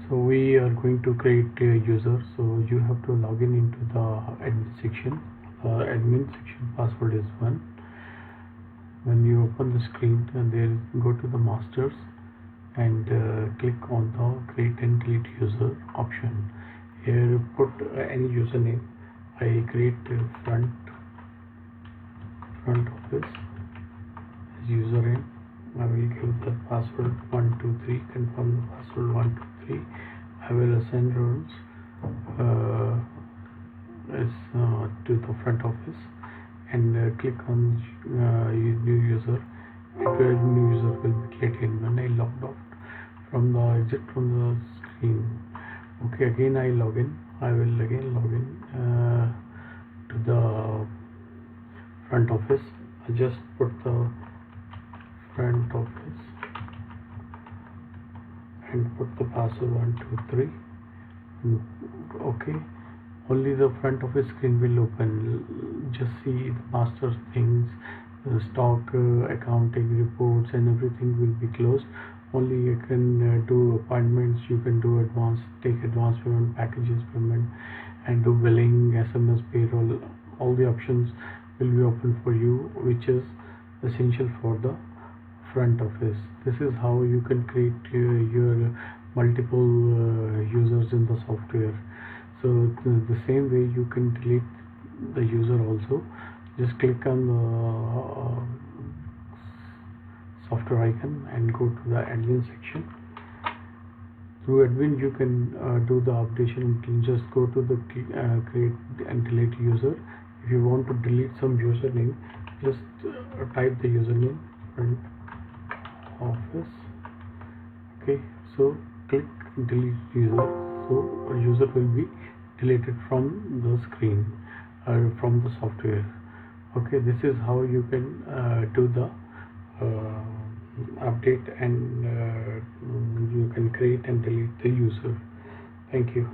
So we are going to create a user, so you have to log in into the admin section. Admin section password is 1. When you open the screen, go to the masters and click on the create and delete user option. Here put any username. I create front office as username. I will give the password 123, confirm the password 123. I will assign roles to the front office and click on new user. New user will be created when I logged out from the exit from the screen. Okay, again I log in. I will again log in to the front office. I just put the front office and put the password 123. Okay, only the front office screen will open. Just see the master things, the stock, accounting reports and everything will be closed. Only you can do appointments, you can do take advance payment, packages payment, and do billing, SMS, payroll. All the options will be open for you, which is essential for the front office. This is how you can create your multiple users in the software. So the same way you can delete the user also. Just click on the software icon and go to the admin section. Through admin you can do the updation. You can just go to the create and delete user. If you want to delete some username, just type the username front office. Okay, so click delete user, so a user will be deleted from the screen or from the software. Okay, this is how you can do the update and you can create and delete the user. Thank you.